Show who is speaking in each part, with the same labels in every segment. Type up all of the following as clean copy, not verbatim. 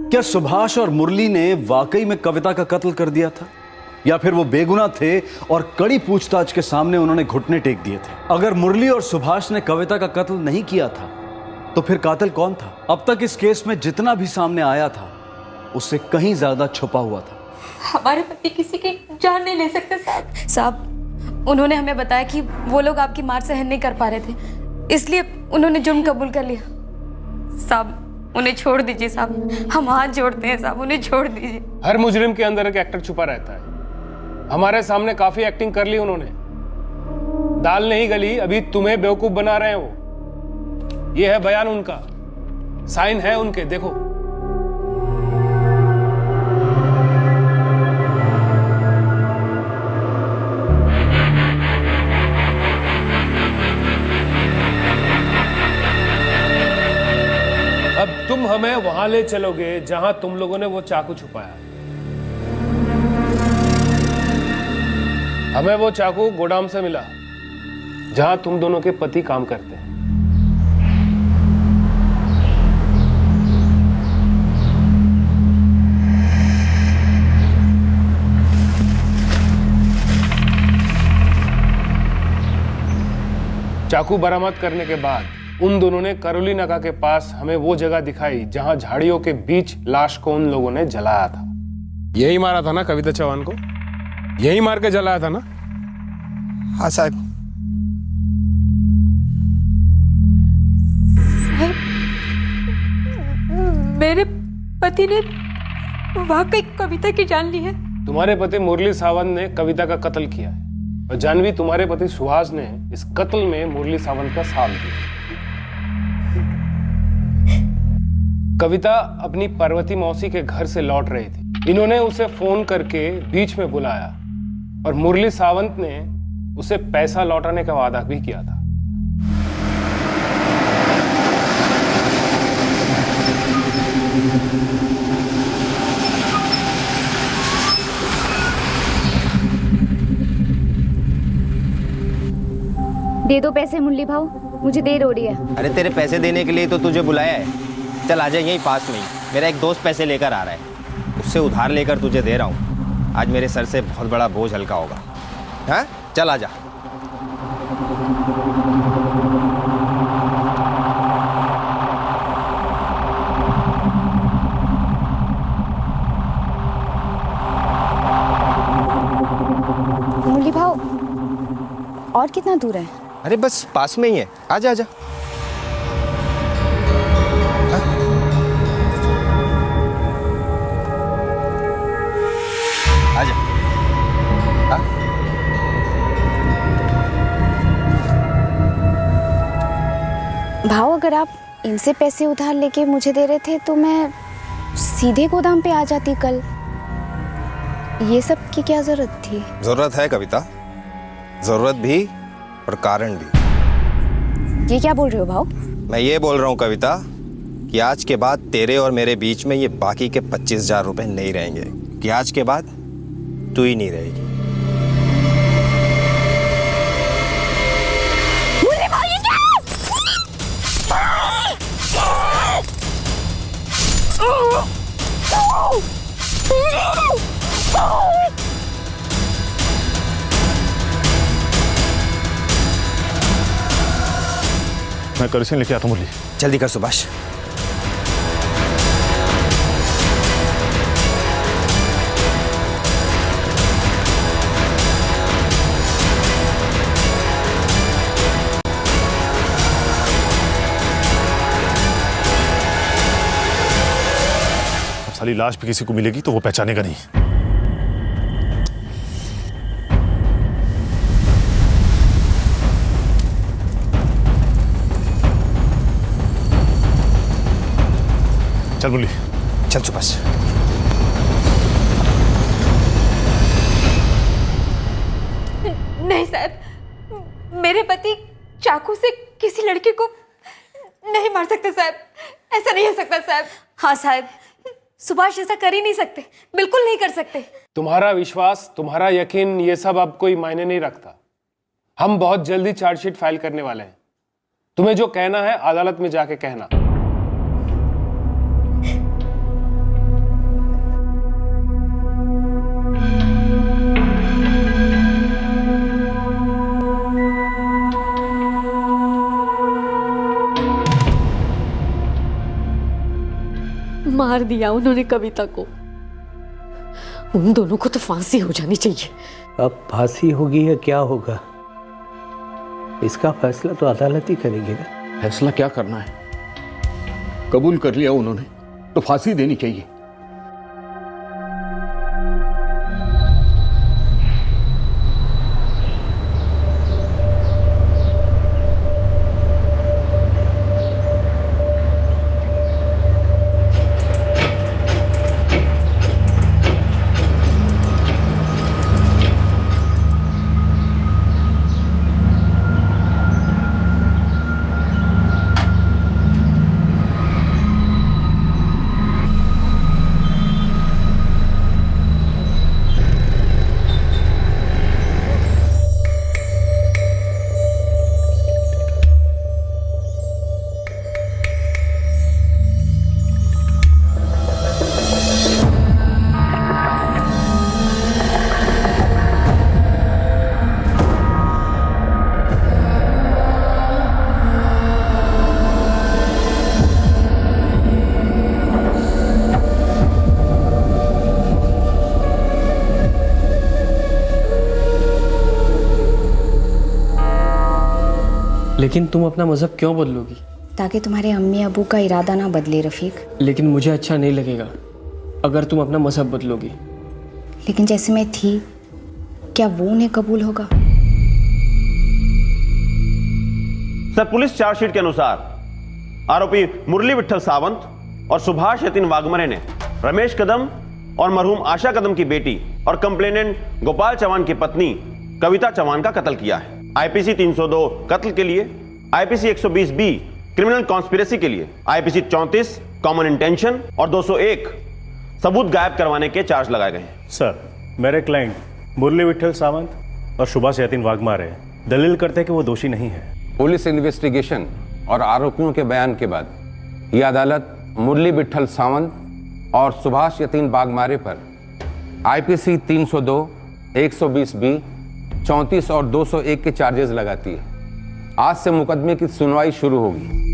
Speaker 1: क्या सुभाष और मुरली ने वाकई में कविता का कत्ल कर दिया था, या फिर वो बेगुनाह थे और कड़ी पूछताछ के सामने उन्होंने घुटने टेक दिए थे? अगर मुरली और सुभाष ने कविता का कत्ल नहीं किया था तो फिर कातिल कौन था? अब तक इस केस में जितना भी सामने आया था उससे कहीं ज्यादा छुपा हुआ था।
Speaker 2: हमारे पति किसी की जान नहीं ले सकते साहब।
Speaker 3: साहब, उन्होंने हमें बताया कि वो लोग आपकी मार सहन नहीं कर पा रहे थे, इसलिए उन्होंने जुर्म कबूल कर लिया। साहब, उन्हें छोड़ दीजिए साहब, हम हाथ जोड़ते हैं साहब, उन्हें छोड़ दीजिए।
Speaker 4: हर मुजरिम के अंदर एक एक्टर छुपा रहता है। हमारे सामने काफी एक्टिंग कर ली उन्होंने। दाल नहीं गली, अभी तुम्हें बेवकूफ बना रहे हैं वो। ये है बयान उनका, साइन है उनके, देखो। अब तुम हमें वहां ले चलोगे जहां तुम लोगों ने वो चाकू छुपाया। हमें वो चाकू गोदाम से मिला जहां तुम दोनों के पति काम करते हैं। चाकू बरामद करने के बाद उन दोनों ने करोली नाका के पास हमें वो जगह दिखाई जहां झाड़ियों के बीच लाश को उन लोगों ने जलाया था। यही मारा था ना कविता चौहान को? यही मार के जलाया था ना?
Speaker 5: हाँ साहब।
Speaker 2: मेरे पति ने वाकई कविता की जान ली है।
Speaker 4: तुम्हारे पति मुरली सावंत ने कविता का कत्ल किया है और जानवी तुम्हारे पति सुहास ने इस कत्ल में मुरली सावंत का साथ दिया। कविता अपनी पार्वती मौसी के घर से लौट रही थी। इन्होंने उसे फोन करके बीच में बुलाया और मुरली सावंत ने उसे पैसा लौटाने का वादा भी किया था।
Speaker 6: दे दो पैसे मुरली भाऊ, मुझे देर हो रही है।
Speaker 5: अरे तेरे पैसे देने के लिए तो तुझे बुलाया है। चल आ जा, यहीं पास में ही मेरा एक दोस्त पैसे लेकर आ रहा है, उससे उधार लेकर तुझे दे रहा हूँ। आज मेरे सर से बहुत बड़ा बोझ हल्का होगा। हाँ चल आ जा।
Speaker 6: मुरली भाऊ, और कितना दूर है?
Speaker 5: अरे बस पास में ही है, आजा आजा। आजा।
Speaker 6: भाऊ, अगर आप इनसे पैसे उधार लेके मुझे दे रहे थे तो मैं सीधे गोदाम पे आ जाती कल। ये सब की क्या जरूरत थी?
Speaker 5: जरूरत है कविता, जरूरत भी और कारण भी।
Speaker 6: ये क्या बोल रहे हो भाऊ?
Speaker 5: मैं ये बोल रहा हूँ कविता कि आज के बाद तेरे और मेरे बीच में ये बाकी के 25,000 रुपए नहीं रहेंगे, कि आज के बाद तू ही नहीं रहेगी।
Speaker 1: मैं करेक्शन लेके आता हूँ मुरली।
Speaker 5: जल्दी कर सुभाष।
Speaker 1: अब साली लाश भी किसी को मिलेगी तो वो पहचानेगा नहीं। चल मुरली,
Speaker 5: चल सुभाष।
Speaker 2: नहीं साहब, मेरे पति चाकू से किसी लड़के को नहीं मार सकते साहब, ऐसा नहीं हो सकता साहब।
Speaker 3: हाँ साहब, सुभाष ऐसा कर ही नहीं सकते, बिल्कुल नहीं कर सकते।
Speaker 4: तुम्हारा विश्वास, तुम्हारा यकीन, ये सब अब कोई मायने नहीं रखता। हम बहुत जल्दी चार्जशीट फाइल करने वाले हैं। तुम्हें जो कहना है अदालत में जाके कहना।
Speaker 7: मार दिया उन्होंने कविता को। उन दोनों को तो फांसी हो जानी चाहिए।
Speaker 8: अब फांसी होगी या क्या होगा, इसका फैसला तो अदालत ही करेगी ना।
Speaker 9: फैसला क्या करना है, कबूल कर लिया उन्होंने तो फांसी देनी चाहिए।
Speaker 10: लेकिन तुम अपना मजहब क्यों बदलोगी?
Speaker 6: ताकि तुम्हारे अम्मी अबू का इरादा ना बदले रफीक।
Speaker 10: लेकिन मुझे अच्छा नहीं लगेगा अगर तुम अपना मजहब बदलोगी।
Speaker 6: लेकिन जैसे मैं थी, क्या वो उन्हें कबूल होगा?
Speaker 11: सर, पुलिस चार्जशीट के अनुसार आरोपी मुरली विट्ठल सावंत और सुभाष यतिन वाघमरे ने रमेश कदम और मरहूम आशा कदम की बेटी और कंप्लेनेंट गोपाल चौहान की पत्नी कविता चौहान का कत्ल किया है। आईपीसी 302 कत्ल के लिए, आईपीसी 120B क्रिमिनल कॉन्स्पिरेसी के लिए, आईपीसी 34 कॉमन इंटेंशन और 201 सबूत गायब करवाने के चार्ज लगाए गए हैं।
Speaker 12: सर, मेरे क्लाइंट मुरली विट्ठल सावंत और सुभाष यतिन वाघमारे दलील करते हैं कि वो दोषी नहीं है।
Speaker 13: पुलिस इन्वेस्टिगेशन और आरोपियों के बयान के बाद यह अदालत मुरली विट्ठल सावंत और सुभाष यतिन वाघमारे पर आईपीसी 302, 120B, 34 और 201 के चार्जेस लगाती है। आज से मुकदमे की सुनवाई शुरू होगी।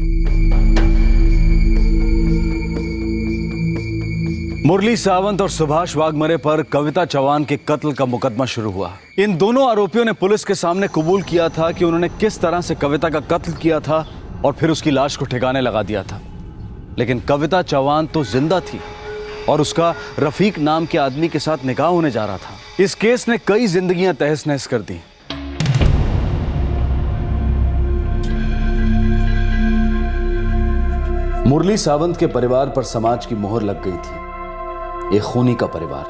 Speaker 1: मुरली सावंत और सुभाष वाघमरे पर कविता चौहान के कत्ल का मुकदमा शुरू हुआ। इन दोनों आरोपियों ने पुलिस के सामने कबूल किया था कि उन्होंने किस तरह से कविता का कत्ल किया था और फिर उसकी लाश को ठिकाने लगा दिया था। लेकिन कविता चौहान तो जिंदा थी और उसका रफीक नाम के आदमी के साथ निकाह होने जा रहा था। इस केस ने कई जिंदगियां तहस नहस कर दी। मुरली सावंत के परिवार पर समाज की मोहर लग गई थी। एक खूनी का परिवार।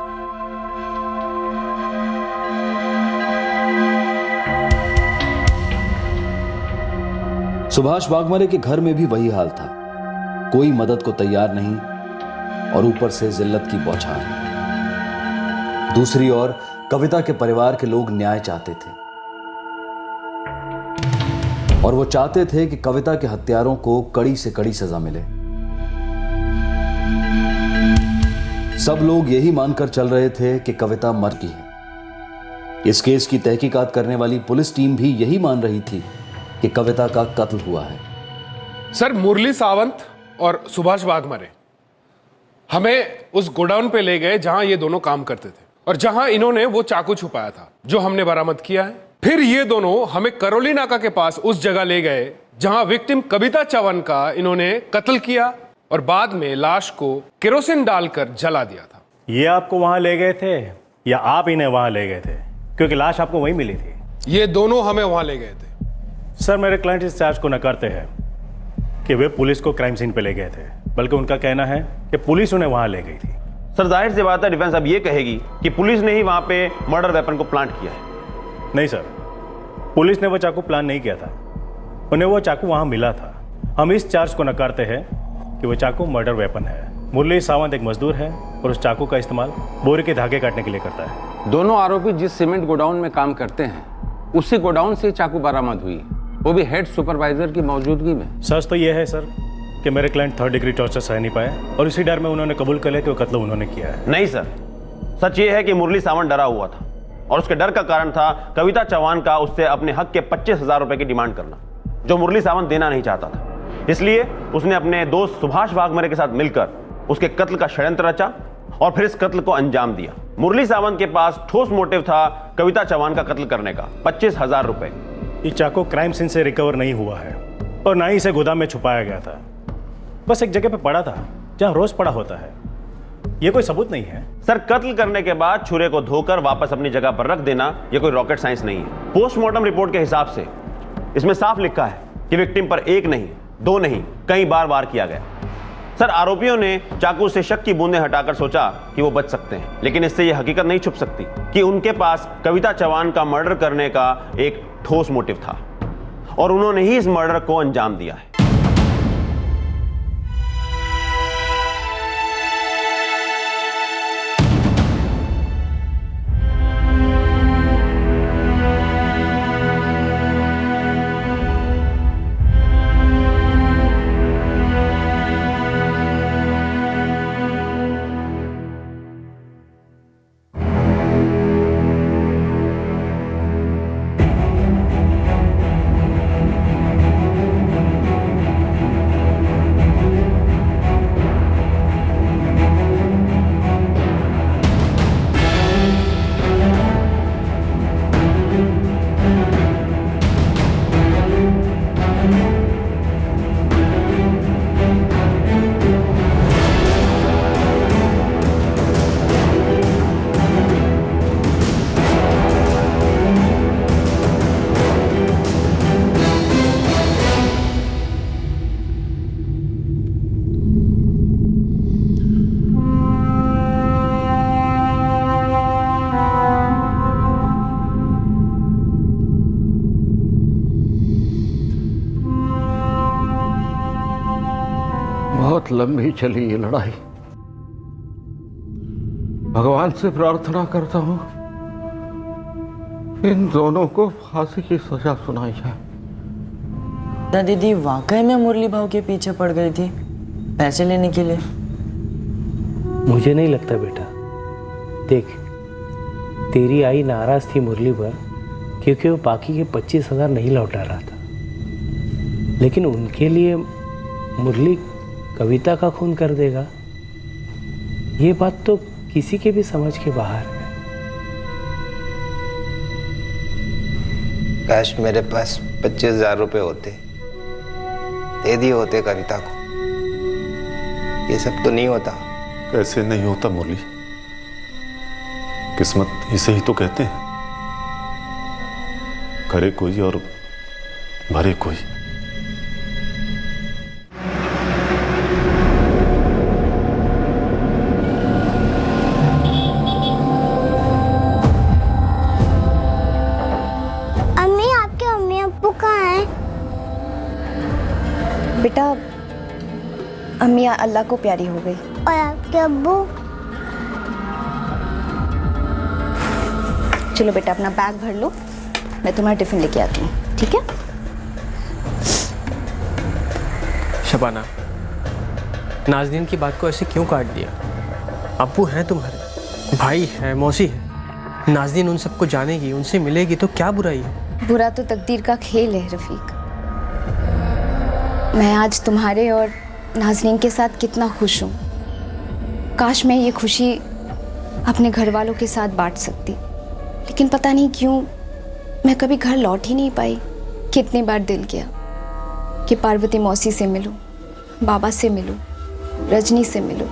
Speaker 1: सुभाष वाघमरे के घर में भी वही हाल था। कोई मदद को तैयार नहीं और ऊपर से जिल्लत की बौछार। दूसरी ओर कविता के परिवार के लोग न्याय चाहते थे और वो चाहते थे कि कविता के हत्यारों को कड़ी से कड़ी सजा मिले। सब लोग यही मानकर चल रहे थे कि कविता मर गई है। इस केस की तहकीकात करने वाली पुलिस टीम भी यही मान रही थी कि कविता का कत्ल हुआ है।
Speaker 4: सर, मुरली सावंत और सुभाष वाघमरे हमें उस गोडाउन पे ले गए जहां ये दोनों काम करते थे और जहां इन्होंने वो चाकू छुपाया था जो हमने बरामद किया है। फिर ये दोनों हमें करौली नाका के पास उस जगह ले गए जहां विक्टिम कविता चौहान का इन्होंने कत्ल किया और बाद में लाश को केरोसिन डालकर जला दिया था।
Speaker 12: ये आपको वहां ले गए थे या आप इन्हें वहां ले गए थे? क्योंकि लाश आपको वहीं मिली थी।
Speaker 4: ये दोनों हमें वहां ले गए थे।
Speaker 12: सर, मेरे क्लाइंट इस चार्ज को नकारते हैं कि वे पुलिस को क्राइम सीन पे ले गए थे, बल्कि उनका कहना है कि पुलिस उन्हें वहां ले गई थी।
Speaker 11: सर, जाहिर सी बात है डिफेंस अब ये कहेगी कि पुलिस ने ही वहां पे मर्डर वेपन को प्लांट किया है।
Speaker 12: नहीं सर, पुलिस ने वो चाकू प्लान नहीं किया था। उन्हें वो चाकू वहां मिला था। हम इस चार्ज को नकारते हैं कि वो चाकू मर्डर वेपन है। मुरली सावंत एक मजदूर है और उस चाकू का इस्तेमाल बोरे के धागे काटने के लिए करता है।
Speaker 13: दोनों आरोपी जिस सीमेंट गोडाउन में काम करते हैं उसी गोडाउन से चाकू बरामद हुई, वो भी हेड सुपरवाइजर की मौजूदगी में।
Speaker 12: सच तो यह है सर कि मेरे क्लाइंट 3rd डिग्री टॉर्चर सह नहीं पाए और इसी डर में उन्होंने कबूल कर लिया कि वो कत्ल उन्होंने किया है।
Speaker 11: नहीं सर, सच ये है कि मुरली सावंत डरा हुआ था और उसके डर का कारण था कविता चौहान का उससे अपने हक के 25,000 रुपए की डिमांड करना, जो मुरली सावंत देना नहीं चाहता था। इसलिए उसने अपने दोस्त सुभाष वाघमरे के साथ मिलकर उसके कत्ल का षड्यंत्र रचा और फिर इस कत्ल को अंजाम दिया। मुरली सावंत के पास ठोस मोटिव था कविता चौहान का कत्ल करने का, 25,000 रुपए।
Speaker 12: ये चाकू क्राइम सीन से रिकवर नहीं हुआ है और ना ही इसे गोदाम में छुपाया गया था, बस एक जगह पे पड़ा था जहां रोज पड़ा होता है। ये कोई सबूत नहीं है
Speaker 11: सर। कत्ल करने के बाद छुरे को धोकर वापस अपनी जगह पर रख देना ये कोई रॉकेट साइंस नहीं है। पोस्टमार्टम रिपोर्ट के हिसाब से इसमें साफ लिखा है कि विक्टिम पर एक नहीं, दो नहीं, कई बार वार किया गया। सर, आरोपियों ने चाकू से शक की बूंदें हटाकर सोचा कि वो बच सकते हैं, लेकिन इससे यह हकीकत नहीं छुप सकती कि उनके पास कविता चौहान का मर्डर करने का एक ठोस मोटिव था और उन्होंने ही इस मर्डर को अंजाम दिया है।
Speaker 9: बहुत लंबी चली ये लड़ाई। भगवान से प्रार्थना करता हूं इन दोनों को फांसी की सजा सुनाई जाए।
Speaker 14: दीदी वाकई में मुरली भाव के पीछे पड़ गई थी पैसे लेने के लिए?
Speaker 8: मुझे नहीं लगता बेटा। देख, तेरी आई नाराज थी मुरली पर क्योंकि वो बाकी के 25,000 नहीं लौटा रहा था, लेकिन उनके लिए मुरली कविता का खून कर देगा, ये बात तो किसी के भी समझ के बाहर है।
Speaker 5: काश मेरे पास 25,000 रुपए होते, दे दिए होते कविता को। ये सब तो नहीं होता।
Speaker 15: कैसे नहीं होता मुरली? किस्मत इसे ही तो कहते हैं, करे कोई और भरे कोई।
Speaker 6: बेटा, अम्मी अल्लाह को प्यारी हो गई।
Speaker 16: और आपके अब्बू?
Speaker 6: चलो बेटा, अपना बैग भर लो, मैं तुम्हारा टिफिन लेके आती हूँ, ठीक है?
Speaker 10: शबाना, नाज़नीन की बात को ऐसे क्यों काट दिया? अब्बू हैं तुम्हारे, भाई है, मौसी है। नाज़नीन उन सबको जानेगी, उनसे मिलेगी तो क्या बुराई है?
Speaker 6: बुरा तो तकदीर का खेल है रफीक। मैं आज तुम्हारे और नाज़नीन के साथ कितना खुश हूँ। काश मैं ये खुशी अपने घर वालों के साथ बांट सकती, लेकिन पता नहीं क्यों मैं कभी घर लौट ही नहीं पाई। कितनी बार दिल किया कि पार्वती मौसी से मिलूं, बाबा से मिलूं, रजनी से मिलूं।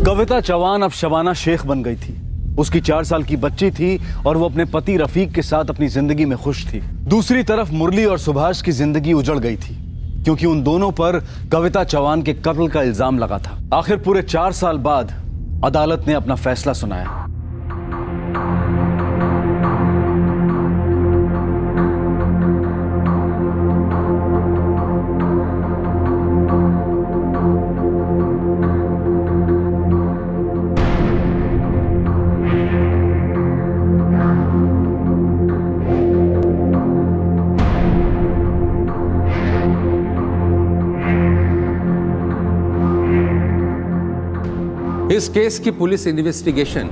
Speaker 1: कविता चौहान अब शबाना शेख बन गई थी। उसकी 4 साल की बच्ची थी और वो अपने पति रफीक के साथ अपनी जिंदगी में खुश थी। दूसरी तरफ मुरली और सुभाष की जिंदगी उजड़ गई थी क्योंकि उन दोनों पर कविता चौहान के कत्ल का इल्जाम लगा था। आखिर पूरे 4 साल बाद अदालत ने अपना फैसला सुनाया।
Speaker 13: इस केस की पुलिस इन्वेस्टिगेशन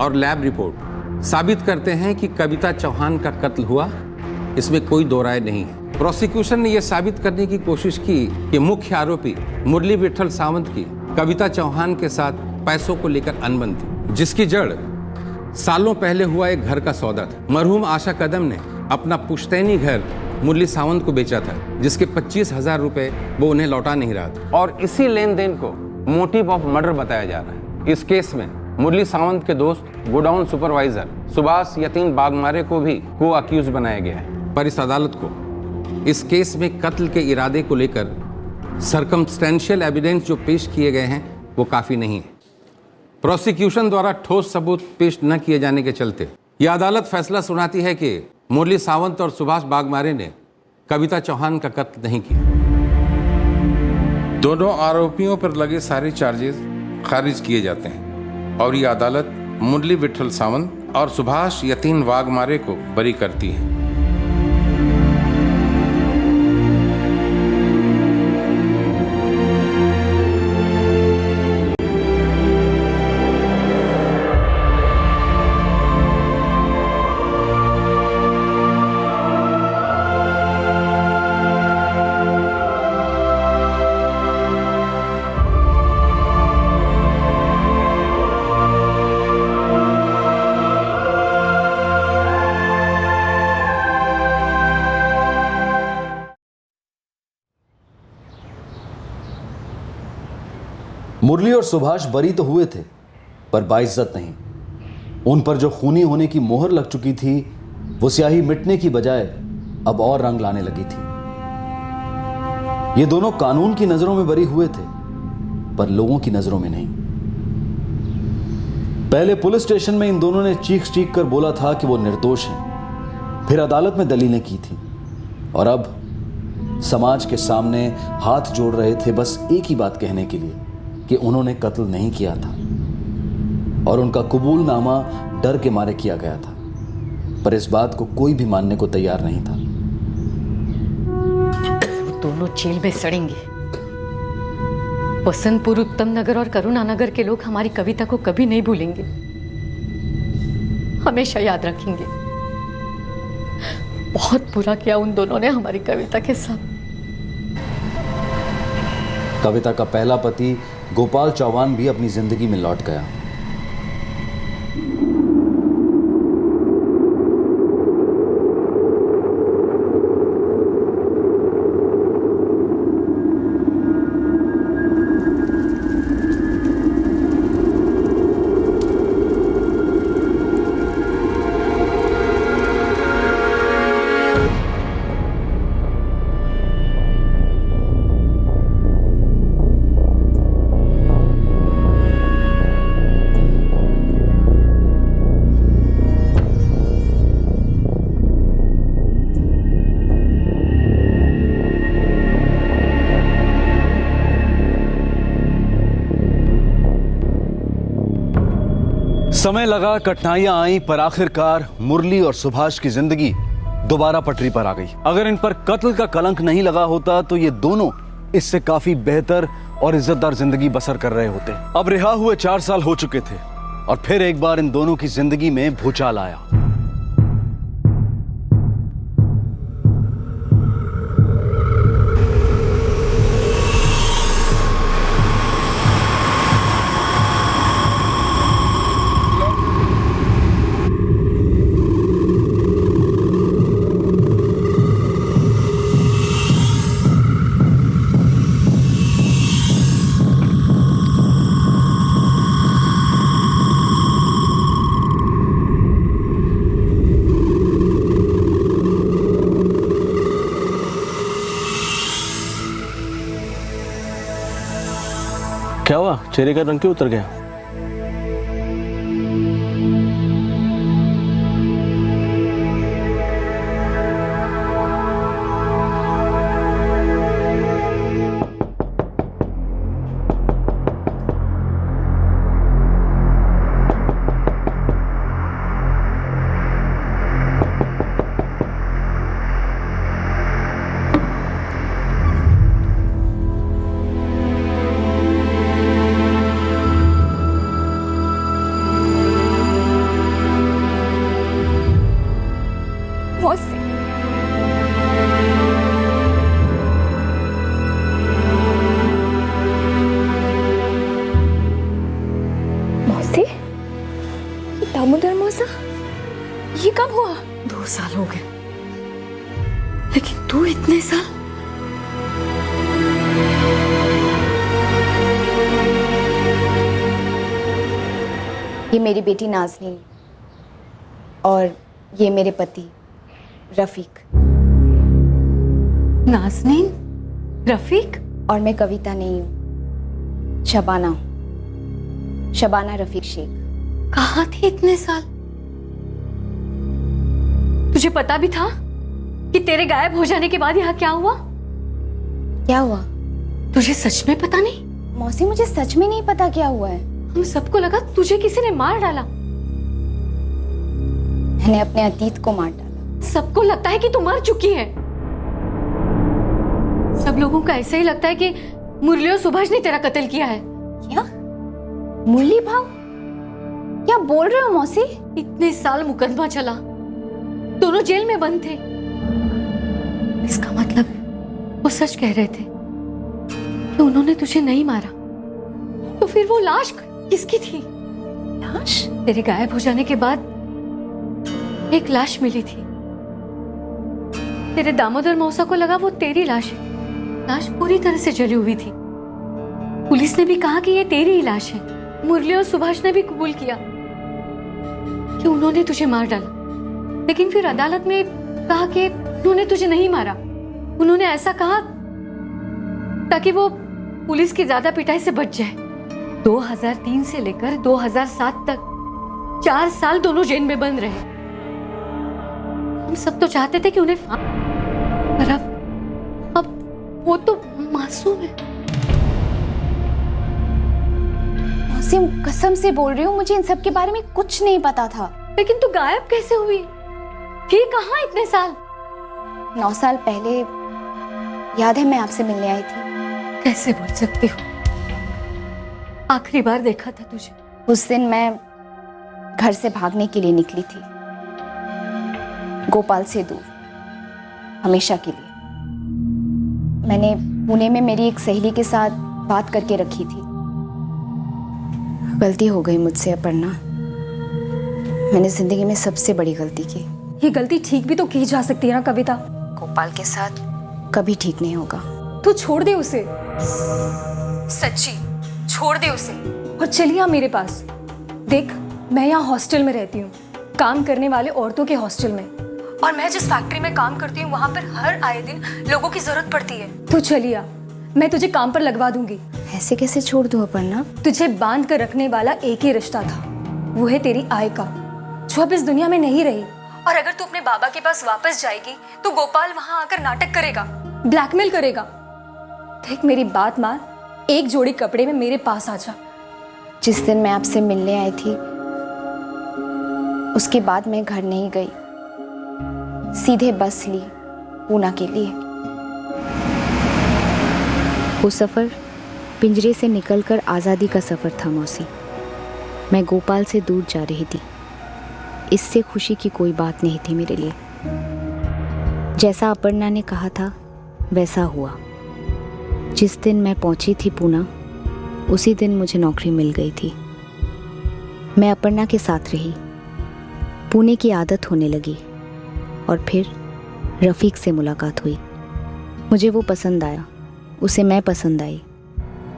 Speaker 13: और लैब रिपोर्ट साबित करते हैं कि कविता चौहान का कत्ल हुआ इसमें कोई दो राय नहीं है। प्रोसिक्यूशन ने यह साबित करने की कोशिश की कि मुख्य आरोपी मुरली विट्ठल सावंत की कविता चौहान के साथ पैसों को लेकर अनबन थी, जिसकी जड़ सालों पहले हुआ एक घर का सौदा था। मरहूम आशा कदम ने अपना पुश्तैनी घर मुरली सावंत को बेचा था, जिसके 25,000 रुपए वो उन्हें लौटा नहीं रहा था, और इसी लेन देन को मोटिव ऑफ मर्डर बताया जा रहा है। इस केस में मुरली सावंत के दोस्त गोडाउन सुपरवाइजर सुभाष यतीन बागमारे को भी को अक्यूज बनाया गया है। पर इस अदालत को इस केस में कत्ल के इरादे को लेकर सर्कमस्टेंशियल एविडेंस जो पेश किए गए हैं वो काफी नहीं है। प्रोसिक्यूशन द्वारा ठोस सबूत पेश न किए जाने के चलते यह अदालत फैसला सुनाती है कि मुरली सावंत और सुभाष बागमारे ने कविता चौहान का कत्ल नहीं किया। दोनों आरोपियों पर लगे सारे चार्जेस खारिज किए जाते हैं और यह अदालत मुरली विट्ठल सावंत और सुभाष यतीन वाघमारे को बरी करती है।
Speaker 1: मुरली और सुभाष बरी तो हुए थे, पर बाइज्जत नहीं। उन पर जो खूनी होने की मोहर लग चुकी थी, वो स्याही मिटने की बजाय अब और रंग लाने लगी थी। ये दोनों कानून की नजरों में बरी हुए थे, पर लोगों की नजरों में नहीं। पहले पुलिस स्टेशन में इन दोनों ने चीख चीख कर बोला था कि वो निर्दोष हैं, फिर अदालत में दलीलें की थी, और अब समाज के सामने हाथ जोड़ रहे थे बस एक ही बात कहने के लिए कि उन्होंने कत्ल नहीं किया था, और उनका कबूलनामा डर के मारे किया गया था। पर इस बात को कोई भी मानने को तैयार नहीं था।
Speaker 7: वो दोनों जेल में सड़ेंगे। वसंतपुर, उत्तम नगर और करुणा नगर के लोग हमारी कविता को कभी नहीं भूलेंगे, हमेशा याद रखेंगे। बहुत बुरा किया उन दोनों ने हमारी कविता के साथ।
Speaker 1: कविता का पहला पति गोपाल चौहान भी अपनी जिंदगी में लौट गया। समय लगा, कठिनाइयां आई, पर आखिरकार मुरली और सुभाष की जिंदगी दोबारा पटरी पर आ गई। अगर इन पर कत्ल का कलंक नहीं लगा होता तो ये दोनों इससे काफी बेहतर और इज्जतदार जिंदगी बसर कर रहे होते। अब रिहा हुए 4 साल हो चुके थे, और फिर एक बार इन दोनों की जिंदगी में भूचाल आया।
Speaker 10: क्या हुआ? चेहरे का रंग क्यों उतर गया?
Speaker 3: दामोदर मौसा, ये कब हुआ?
Speaker 7: 2 साल हो गए, लेकिन तू इतने साल।
Speaker 6: ये मेरी बेटी नाज़नीन और ये मेरे पति रफीक।
Speaker 7: नाज़नीन, रफीक?
Speaker 6: और मैं कविता नहीं हूँ, शबाना हूँ, शबाना रफीक शेख।
Speaker 7: कहाँ थी इतने साल? तुझे पता भी था कि तेरे गायब हो जाने के बाद यहाँ क्या हुआ?
Speaker 6: क्या हुआ?
Speaker 7: तुझे सच में पता नहीं?
Speaker 6: मौसी, मुझे सच में नहीं पता क्या हुआ है।
Speaker 7: हम सबको लगा तुझे किसी ने मार डाला।
Speaker 6: मैंने अपने अतीत को मार डाला।
Speaker 7: सबको लगता है कि तू मर चुकी है। सब लोगों को ऐसा ही लगता है कि मुरली और सुभाष ने तेरा कत्ल किया है।
Speaker 6: क्या? मुरली भाव? क्या बोल रहे हो मौसी?
Speaker 7: इतने साल मुकदमा चला, दोनों जेल में बंद थे। इसका मतलब वो सच कह रहे थे कि उन्होंने तुझे नहीं मारा। तो फिर वो लाश किसकी थी?
Speaker 6: लाश?
Speaker 7: तेरे गायब हो जाने के बाद एक लाश मिली थी। तेरे दामोदर मौसा को लगा वो तेरी लाश है। लाश पूरी तरह से जली हुई थी। पुलिस ने भी कहा कि ये तेरी ही लाश है। मुरली और सुभाष ने भी कबूल किया कि उन्होंने तुझे मार डाला, लेकिन फिर अदालत में कहा कि उन्होंने तुझे नहीं मारा। उन्होंने ऐसा कहा ताकि वो पुलिस की ज्यादा पिटाई से बच जाए। 2003 से लेकर 2007 तक 4 साल दोनों जेल में बंद रहे। हम सब तो चाहते थे कि उन्हें पर अब वो तो मासूम है।
Speaker 6: मौसी, कसम से बोल रही हूँ, मुझे इन सब के बारे में कुछ नहीं पता था।
Speaker 7: लेकिन तू गायब कैसे हुई? थी कहाँ इतने साल?
Speaker 6: 9 साल पहले याद है मैं आपसे मिलने आई थी।
Speaker 7: कैसे बोल सकती हो? आखिरी बार देखा था तुझे।
Speaker 6: उस दिन मैं घर से भागने के लिए निकली थी, गोपाल से दूर, हमेशा के लिए। मैंने पुणे में मेरी एक सहेली के साथ बात करके रखी थी। गलती हो गई मुझसे अपर्णा। मैंने जिंदगी में सबसे बड़ी गलती की।
Speaker 3: ये गलती ठीक भी तो की जा सकती है ना कविता?
Speaker 6: गोपाल के साथ कभी ठीक नहीं होगा।
Speaker 3: तू छोड़ दे उसे, सच्ची छोड़ दे उसे और चलिए मेरे पास। देख, मैं यहाँ हॉस्टल में रहती हूँ, काम करने वाले औरतों के हॉस्टल में, और मैं जिस फैक्ट्री में काम करती हूँ वहाँ पर हर आए दिन लोगों की जरूरत पड़ती है। तू चलिए, मैं तुझे काम पर लगवा दूंगी।
Speaker 6: ऐसे कैसे छोड़ दूँ अपर्णा?
Speaker 3: तुझे बांध कर रखने वाला एक ही रिश्ता था, वो है तेरी आय का, जो अब इस दुनिया में नहीं रही। और अगर तू अपने बाबा के पास वापस जाएगी तो गोपाल वहां आकर नाटक करेगा, ब्लैकमेल करेगा। देख मेरी बात मान, एक जोड़ी कपड़े में मेरे पास आ जा।
Speaker 6: जिस दिन मैं आपसे मिलने आई थी उसके बाद मैं घर नहीं गई, सीधे बस ली पूना के लिए। वो सफर पिंजरे से निकलकर आज़ादी का सफर था मौसी। मैं गोपाल से दूर जा रही थी। इससे खुशी की कोई बात नहीं थी मेरे लिए। जैसा अपर्णा ने कहा था वैसा हुआ। जिस दिन मैं पहुंची थी पूना, उसी दिन मुझे नौकरी मिल गई थी। मैं अपर्णा के साथ रही, पुणे की आदत होने लगी और फिर रफ़ीक से मुलाकात हुई। मुझे वो पसंद आया, उसे मैं पसंद आई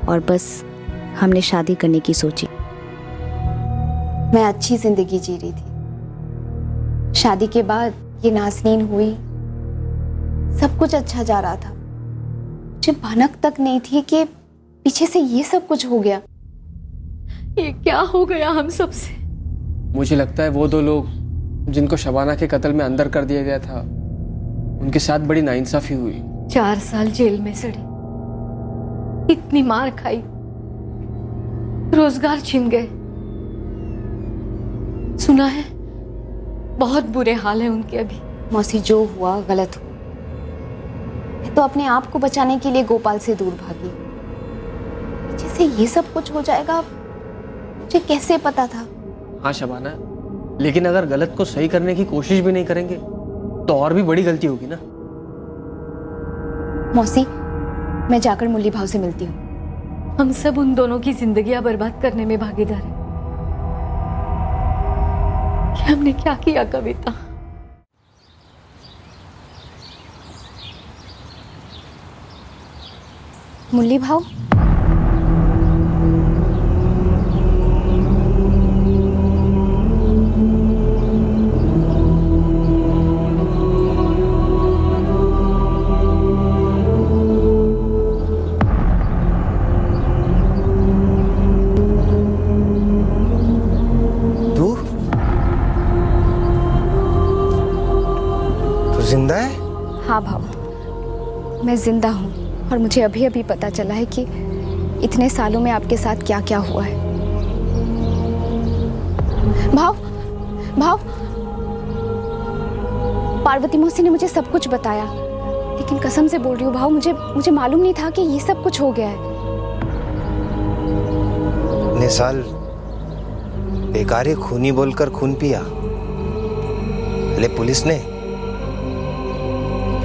Speaker 6: और बस हमने शादी करने की सोची। मैं अच्छी जिंदगी जी रही थी। शादी के बाद ये नाज़नीन हुई, सब कुछ अच्छा जा रहा था। मुझे भनक तक नहीं थी कि पीछे से ये सब कुछ हो गया।
Speaker 7: ये क्या हो गया हम सब से?
Speaker 10: मुझे लगता है वो 2 लोग जिनको शबाना के कत्ल में अंदर कर दिया गया था, उनके साथ बड़ी नाइंसाफी हुई।
Speaker 7: 4 साल जेल में सड़ी, इतनी मार खाई, रोजगार छिन गए। सुना है बहुत बुरे हाल है उनके अभी।
Speaker 6: मौसी, जो हुआ गलत हुआ। मैं तो अपने आप को बचाने के लिए गोपाल से दूर भागी। जैसे ये सब कुछ हो जाएगा मुझे कैसे पता था?
Speaker 10: हाँ शबाना, लेकिन अगर गलत को सही करने की कोशिश भी नहीं करेंगे तो और भी बड़ी गलती होगी ना।
Speaker 6: मौसी, मैं जाकर मुरली भाव से मिलती हूँ।
Speaker 7: हम सब उन दोनों की जिंदगियां बर्बाद करने में भागीदार हैं। हमने क्या किया कविता?
Speaker 6: मुरली भाव,
Speaker 5: जिंदा है?
Speaker 6: हाँ भाव, मैं जिंदा हूँ और मुझे अभी अभी पता चला है कि इतने सालों में आपके साथ क्या क्या हुआ है। भाव, भाव, पार्वती मौसी ने मुझे सब कुछ बताया, लेकिन कसम से बोल रही हूँ भाव, मुझे मालूम नहीं था कि ये सब कुछ हो गया है।
Speaker 5: इतने साल बेकार ही खूनी बोलकर खून पिया, पहले पुलिस ने,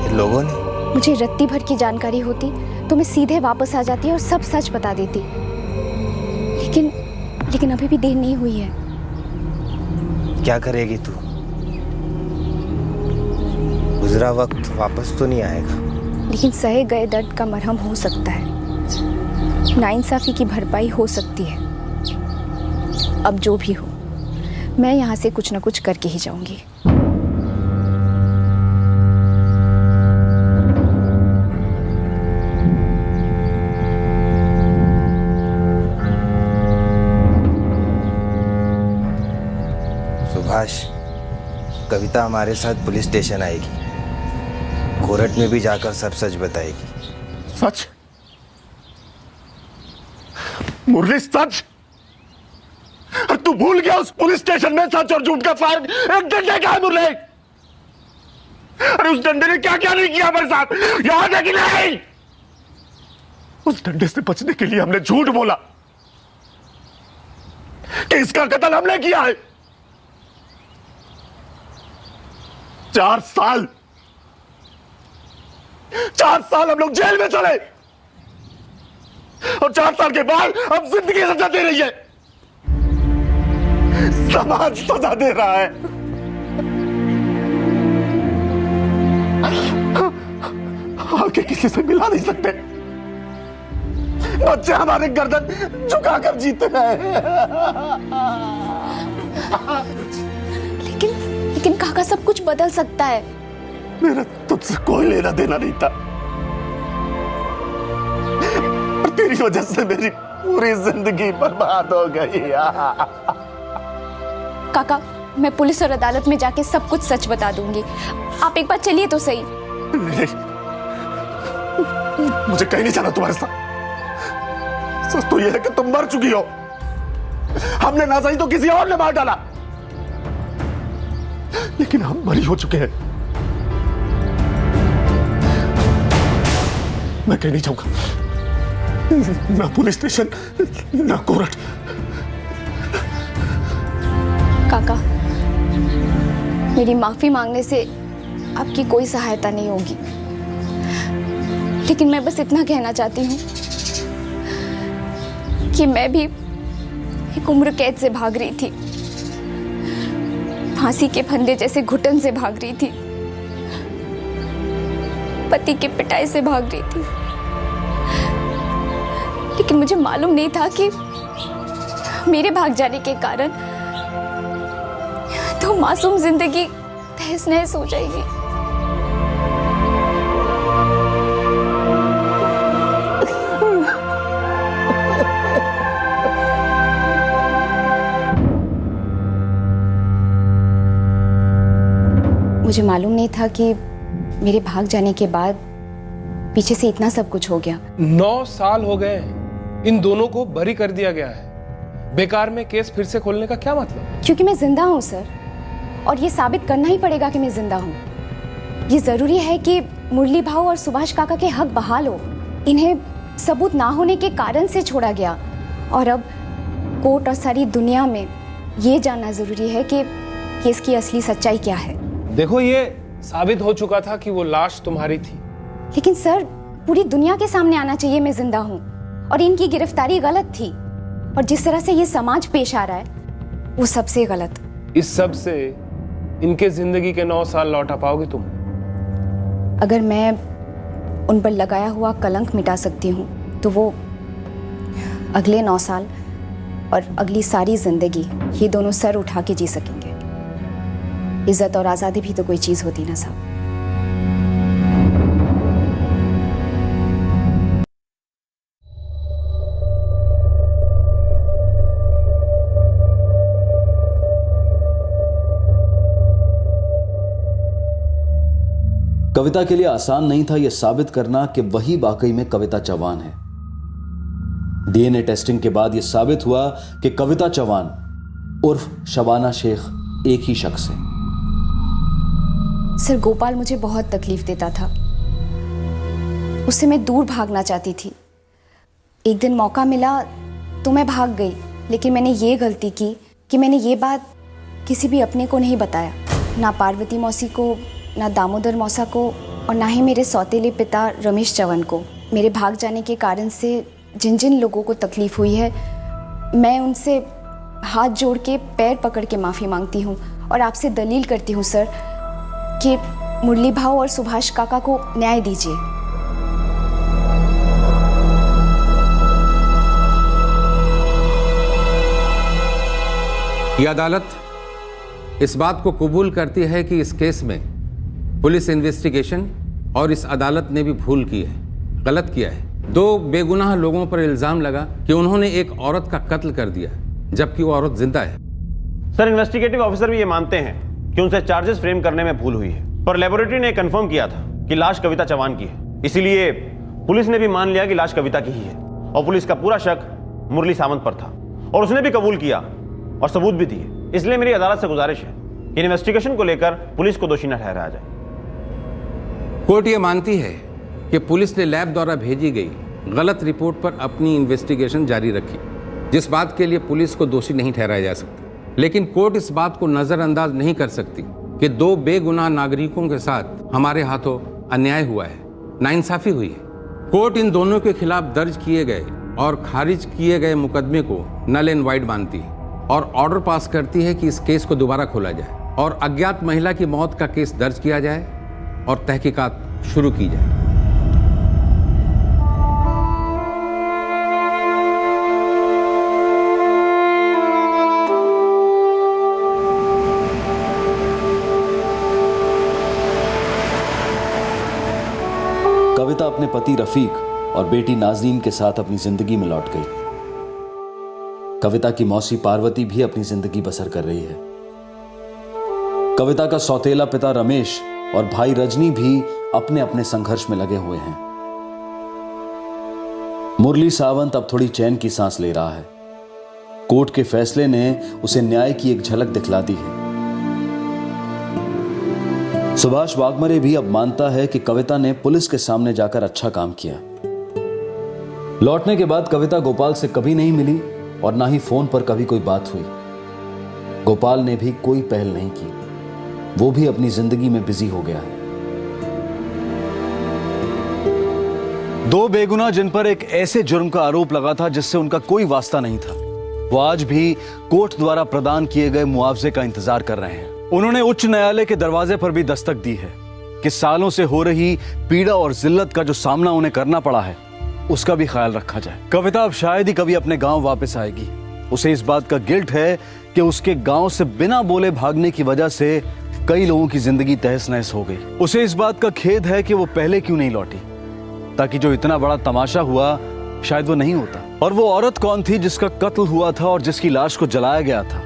Speaker 5: लोगों ने।
Speaker 6: मुझे रत्ती भर की जानकारी होती तो मैं सीधे वापस आ जाती और सब सच बता देती, लेकिन अभी भी देर नहीं हुई है।
Speaker 5: क्या करेगी तू? गुजरा वक्त वापस तो नहीं आएगा,
Speaker 6: लेकिन सहे गए दर्द का मरहम हो सकता है, नाइंसाफी की भरपाई हो सकती है। अब जो भी हो, मैं यहाँ से कुछ न कुछ करके ही जाऊंगी।
Speaker 5: सुभाष, कविता हमारे साथ पुलिस स्टेशन आएगी, कोर्ट में भी जाकर सब सच बताएगी।
Speaker 15: सच? मुरली, सच? और तू भूल गया उस पुलिस स्टेशन में सच और झूठ का फर्क? एक डंडे का है मुरली। अरे उस डंडे ने क्या क्या नहीं किया हमारे साथ, याद है कि नहीं? उस डंडे से बचने के लिए हमने झूठ बोला कि इसका कत्ल हमने किया है। 4 साल 4 साल हम लोग जेल में चले और 4 साल के बाद अब जिंदगी सजा दे रही है, समाज सजा दे रहा है। आके किसी से मिला नहीं सकते, बच्चे हमारे गर्दन झुकाकर जीते हैं।
Speaker 6: लेकिन काका, सब कुछ बदल सकता है।
Speaker 15: मेरा तुझसे कोई लेना देना नहीं था, और तेरी वजह से मेरी पूरी जिंदगी बर्बाद हो गई।
Speaker 6: काका, मैं पुलिस और अदालत में जाके सब कुछ सच बता दूंगी। आप एक बार चलिए तो सही।
Speaker 15: मुझे कहीं नहीं जाना तुम्हारे साथ। सच तो यह है कि तुम मर चुकी हो, हमने ना सही तो किसी और ने मार डाला, लेकिन हम मरी हो चुके हैं। मैं कहीं नहीं जाऊंगा, ना पुलिस स्टेशन ना कोर्ट।
Speaker 6: काका, मेरी माफी मांगने से आपकी कोई सहायता नहीं होगी, लेकिन मैं बस इतना कहना चाहती हूँ कि मैं भी एक उम्र कैद से भाग रही थी, फांसी के फंदे जैसे घुटन से भाग रही थी, पति की पिटाई से भाग रही थी, लेकिन मुझे मालूम नहीं था कि मेरे भाग जाने के कारण तो मासूम जिंदगी तहस नहस हो जाएगी। मुझे मालूम नहीं था कि मेरे भाग जाने के बाद पीछे से इतना सब कुछ हो गया।
Speaker 4: 9 साल हो गए, इन दोनों को बरी कर दिया गया है। बेकार में केस फिर से खोलने का क्या मतलब?
Speaker 6: क्योंकि मैं जिंदा हूँ सर, और ये साबित करना ही पड़ेगा कि मैं जिंदा हूँ। ये जरूरी है कि मुरली भाऊ और सुभाष काका के हक बहाल हो। इन्हें सबूत ना होने के कारण से छोड़ा गया, और अब कोर्ट और सारी दुनिया में ये जानना जरूरी है कि केस की असली सच्चाई क्या है।
Speaker 4: देखो, ये साबित हो चुका था कि वो लाश तुम्हारी थी।
Speaker 6: लेकिन सर, पूरी दुनिया के सामने आना चाहिए मैं जिंदा हूँ, और इनकी गिरफ्तारी गलत थी, और जिस तरह से ये समाज पेश आ रहा है वो सबसे गलत।
Speaker 4: इस सब से इनके जिंदगी के 9 साल लौटा पाओगे तुम?
Speaker 6: अगर मैं उन पर लगाया हुआ कलंक मिटा सकती हूँ तो वो अगले 9 साल और अगली सारी जिंदगी ये दोनों सर उठा के जी सकेंगे। इज्जत और आज़ादी भी तो कोई चीज़ होती ना साहब।
Speaker 1: कविता के लिए आसान नहीं था यह साबित करना कि वही वाकई में कविता चौहान है। डीएनए टेस्टिंग के बाद यह साबित हुआ कि कविता चौहान उर्फ शबाना शेख एक ही शख्स है।
Speaker 6: सर, गोपाल मुझे बहुत तकलीफ देता था। उससे मैं दूर भागना चाहती थी। एक दिन मौका मिला तो मैं भाग गई, लेकिन मैंने ये गलती की कि मैंने ये बात किसी भी अपने को नहीं बताया, ना पार्वती मौसी को, ना दामोदर मौसा को, और ना ही मेरे सौतेले पिता रमेश चौहान को। मेरे भाग जाने के कारण से जिन जिन लोगों को तकलीफ हुई है, मैं उनसे हाथ जोड़ के पैर पकड़ के माफ़ी मांगती हूँ और आपसे दलील करती हूँ सर कि मुरली भाऊ और सुभाष काका को न्याय दीजिए।
Speaker 13: यह अदालत इस बात को कबूल करती है कि इस केस में पुलिस इन्वेस्टिगेशन और इस अदालत ने भी भूल की है, गलत किया है। 2 बेगुनाह लोगों पर इल्जाम लगा कि उन्होंने एक औरत का कत्ल कर दिया जबकि वो औरत जिंदा है।
Speaker 11: सर, इन्वेस्टिगेटिव ऑफिसर भी ये मानते हैं कि उनसे चार्जेस फ्रेम करने में भूल हुई है, पर लेबोरेटरी ने कंफर्म किया था कि लाश कविता चौहान की है। इसीलिए पुलिस ने भी मान लिया कि लाश कविता की ही है और पुलिस का पूरा शक मुरली सावंत पर था और उसने भी कबूल किया और सबूत भी दिए। इसलिए मेरी अदालत से गुजारिश है कि इन्वेस्टिगेशन को लेकर पुलिस को दोषी न ठहराया जाए।
Speaker 13: कोर्ट ये मानती है कि पुलिस ने लैब द्वारा भेजी गई गलत रिपोर्ट पर अपनी इन्वेस्टिगेशन जारी रखी, जिस बात के लिए पुलिस को दोषी नहीं ठहराया जा सकता। लेकिन कोर्ट इस बात को नजरअंदाज नहीं कर सकती कि 2 बेगुनाह नागरिकों के साथ हमारे हाथों अन्याय हुआ है, नाइंसाफी हुई है। कोर्ट इन दोनों के खिलाफ दर्ज किए गए और खारिज किए गए मुकदमे को नल एंड वाइड मानती है और ऑर्डर पास करती है कि इस केस को दोबारा खोला जाए और अज्ञात महिला की मौत का केस दर्ज किया जाए और तहकीकात शुरू की जाए।
Speaker 1: कविता अपने पति रफीक और बेटी नाज़नीन के साथ अपनी जिंदगी में लौट गई। कविता की मौसी पार्वती भी अपनी जिंदगी बसर कर रही है। कविता का सौतेला पिता रमेश और भाई रजनी भी अपने अपने संघर्ष में लगे हुए हैं। मुरली सावंत अब थोड़ी चैन की सांस ले रहा है। कोर्ट के फैसले ने उसे न्याय की एक झलक दिखला दी है। सुभाष वाघमरे भी अब मानता है कि कविता ने पुलिस के सामने जाकर अच्छा काम किया। लौटने के बाद कविता गोपाल से कभी नहीं मिली और ना ही फोन पर कभी कोई बात हुई। गोपाल ने भी कोई पहल नहीं की, वो भी अपनी जिंदगी में बिजी हो गया है। 2 बेगुनाह जिन पर एक ऐसे जुर्म का आरोप लगा था जिससे उनका कोई वास्ता नहीं था, वो आज भी कोर्ट द्वारा प्रदान किए गए मुआवजे का इंतजार कर रहे हैं। उन्होंने उच्च न्यायालय के दरवाजे पर भी दस्तक दी है कि सालों से हो रही पीड़ा और जिल्लत का जो सामना उन्हें करना पड़ा है उसका भी ख्याल रखा जाए। कविता अब शायद ही कभी अपने गांव वापस आएगी। उसे इस बात का गिल्ट है कि उसके गांव से बिना बोले भागने की वजह से कई लोगों की जिंदगी तहस नहस हो गई। उसे इस बात का खेद है कि वो पहले क्यों नहीं लौटी, ताकि जो इतना बड़ा तमाशा हुआ शायद वो नहीं होता। और वो औरत कौन थी जिसका कत्ल हुआ था और जिसकी लाश को जलाया गया था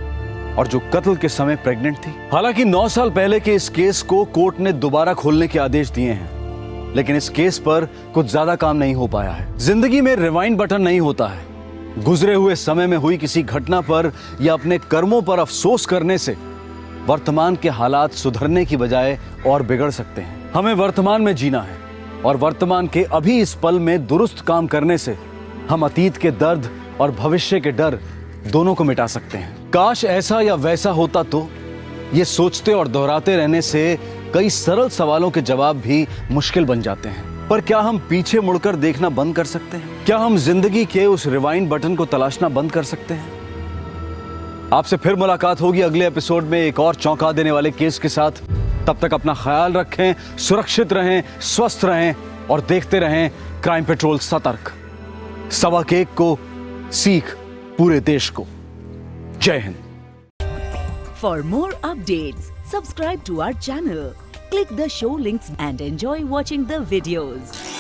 Speaker 1: और जो कत्ल के समय प्रेग्नेंट थी। हालांकि 9 साल पहले के इस केस को कोर्ट ने दोबारा खोलने के आदेश दिए हैं, लेकिन इस केस पर कुछ ज्यादा काम नहीं हो पाया है। जिंदगी में रिवाइंड बटन नहीं होता है। गुजरे हुए समय में हुई किसी घटना पर या अपने कर्मों पर अफसोस करने से वर्तमान के हालात सुधरने की बजाय और बिगड़ सकते हैं। हमें वर्तमान में जीना है और वर्तमान के अभी इस पल में दुरुस्त काम करने से हम अतीत के दर्द और भविष्य के डर दोनों को मिटा सकते हैं। काश ऐसा या वैसा होता तो ये सोचते और दोहराते रहने से कई सरल सवालों के जवाब भी मुश्किल बन जाते हैं। पर क्या हम पीछे मुड़कर देखना बंद कर सकते हैं? क्या हम जिंदगी के उस रिवाइंड बटन को तलाशना बंद कर सकते हैं? आपसे फिर मुलाकात होगी अगले एपिसोड में एक और चौंका देने वाले केस के साथ। तब तक अपना ख्याल रखें, सुरक्षित रहें, स्वस्थ रहें और देखते रहें क्राइम पेट्रोल सतर्क। 1.25 को सीख पूरे देश को। जय Hind.
Speaker 16: For more updates, subscribe to our channel, click the show links and enjoy watching the videos.